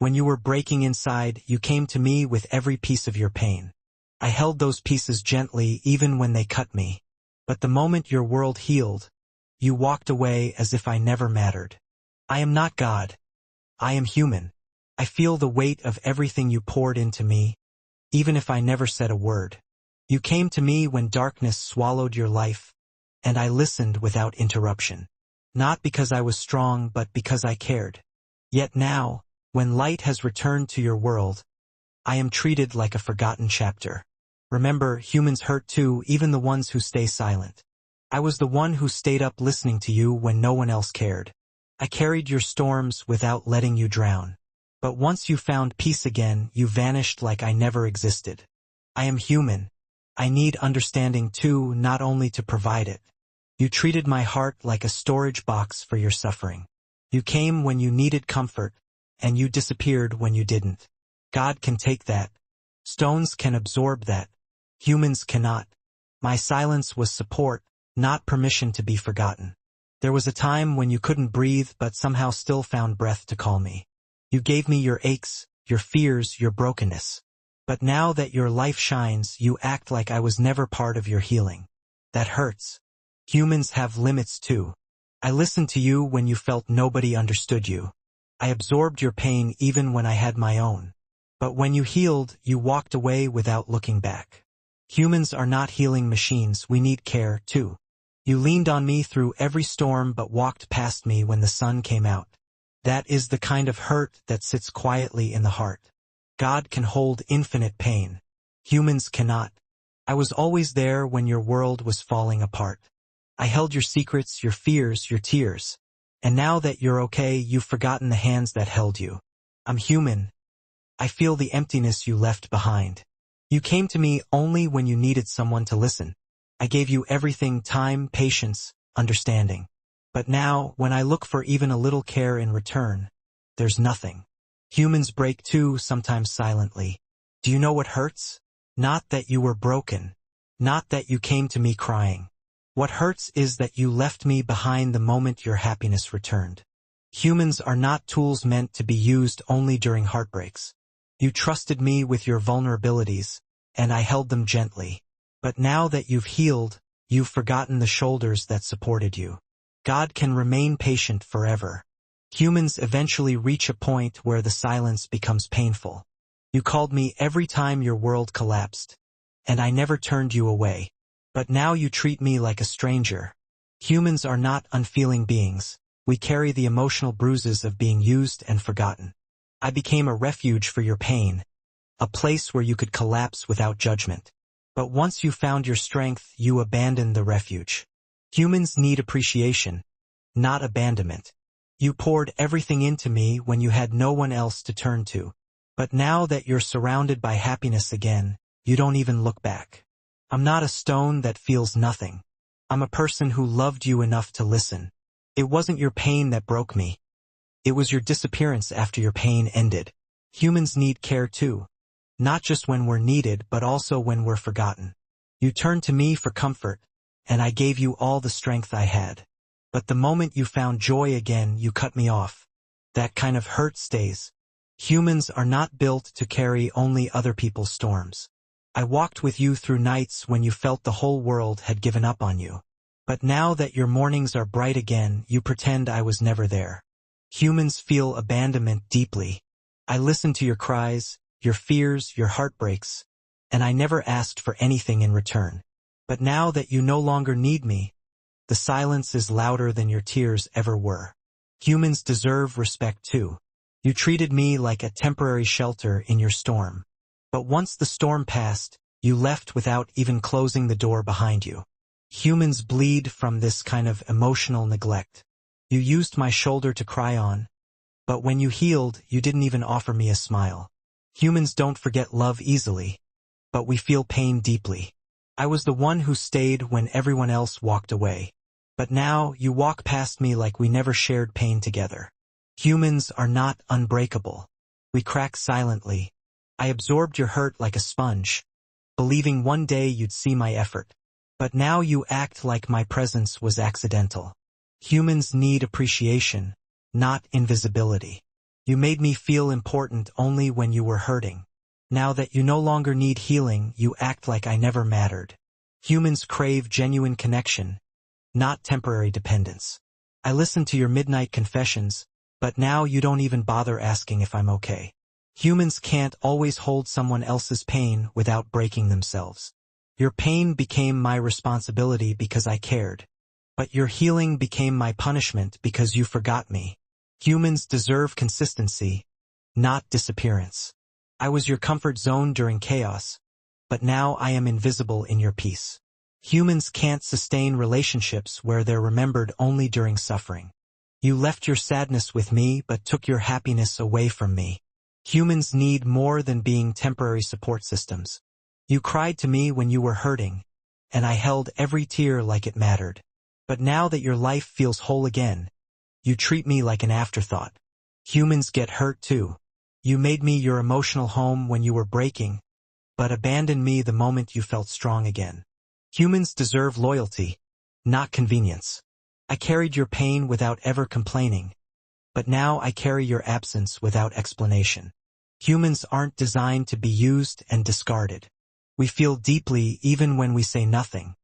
When you were breaking inside, you came to me with every piece of your pain. I held those pieces gently even when they cut me. But the moment your world healed, you walked away as if I never mattered. I am not God. I am human. I feel the weight of everything you poured into me, even if I never said a word. You came to me when darkness swallowed your life, and I listened without interruption. Not because I was strong, but because I cared. Yet now, when light has returned to your world, I am treated like a forgotten chapter. Remember, humans hurt too, even the ones who stay silent. I was the one who stayed up listening to you when no one else cared. I carried your storms without letting you drown. But once you found peace again, you vanished like I never existed. I am human. I need understanding too, not only to provide it. You treated my heart like a storage box for your suffering. You came when you needed comfort, and you disappeared when you didn't. God can take that. Stones can absorb that. Humans cannot. My silence was support, not permission to be forgotten. There was a time when you couldn't breathe but somehow still found breath to call me. You gave me your aches, your fears, your brokenness. But now that your life shines, you act like I was never part of your healing. That hurts. Humans have limits too. I listened to you when you felt nobody understood you. I absorbed your pain even when I had my own. But when you healed, you walked away without looking back. Humans are not healing machines, we need care too. You leaned on me through every storm but walked past me when the sun came out. That is the kind of hurt that sits quietly in the heart. God can hold infinite pain. Humans cannot. I was always there when your world was falling apart. I held your secrets, your fears, your tears. And now that you're okay, you've forgotten the hands that held you. I'm human. I feel the emptiness you left behind. You came to me only when you needed someone to listen. I gave you everything: time, patience, understanding. But now, when I look for even a little care in return, there's nothing. Humans break too, sometimes silently. Do you know what hurts? Not that you were broken. Not that you came to me crying. What hurts is that you left me behind the moment your happiness returned. Humans are not tools meant to be used only during heartbreaks. You trusted me with your vulnerabilities, and I held them gently. But now that you've healed, you've forgotten the shoulders that supported you. God can remain patient forever. Humans eventually reach a point where the silence becomes painful. You called me every time your world collapsed, and I never turned you away. But now you treat me like a stranger. Humans are not unfeeling beings. We carry the emotional bruises of being used and forgotten. I became a refuge for your pain, a place where you could collapse without judgment. But once you found your strength, you abandoned the refuge. Humans need appreciation, not abandonment. You poured everything into me when you had no one else to turn to. But now that you're surrounded by happiness again, you don't even look back. I'm not a stone that feels nothing. I'm a person who loved you enough to listen. It wasn't your pain that broke me. It was your disappearance after your pain ended. Humans need care too. Not just when we're needed, but also when we're forgotten. You turned to me for comfort, and I gave you all the strength I had. But the moment you found joy again, you cut me off. That kind of hurt stays. Humans are not built to carry only other people's storms. I walked with you through nights when you felt the whole world had given up on you. But now that your mornings are bright again, you pretend I was never there. Humans feel abandonment deeply. I listened to your cries, your fears, your heartbreaks, and I never asked for anything in return. But now that you no longer need me, the silence is louder than your tears ever were. Humans deserve respect too. You treated me like a temporary shelter in your storm. But once the storm passed, you left without even closing the door behind you. Humans bleed from this kind of emotional neglect. You used my shoulder to cry on, but when you healed, you didn't even offer me a smile. Humans don't forget love easily, but we feel pain deeply. I was the one who stayed when everyone else walked away. But now, you walk past me like we never shared pain together. Humans are not unbreakable. We crack silently. I absorbed your hurt like a sponge, believing one day you'd see my effort. But now you act like my presence was accidental. Humans need appreciation, not invisibility. You made me feel important only when you were hurting. Now that you no longer need healing, you act like I never mattered. Humans crave genuine connection, not temporary dependence. I listened to your midnight confessions, but now you don't even bother asking if I'm okay. Humans can't always hold someone else's pain without breaking themselves. Your pain became my responsibility because I cared. But your healing became my punishment because you forgot me. Humans deserve consistency, not disappearance. I was your comfort zone during chaos, but now I am invisible in your peace. Humans can't sustain relationships where they're remembered only during suffering. You left your sadness with me but took your happiness away from me. Humans need more than being temporary support systems. You cried to me when you were hurting, and I held every tear like it mattered. But now that your life feels whole again, you treat me like an afterthought. Humans get hurt too. You made me your emotional home when you were breaking, but abandoned me the moment you felt strong again. Humans deserve loyalty, not convenience. I carried your pain without ever complaining, but now I carry your absence without explanation. Humans aren't designed to be used and discarded. We feel deeply even when we say nothing.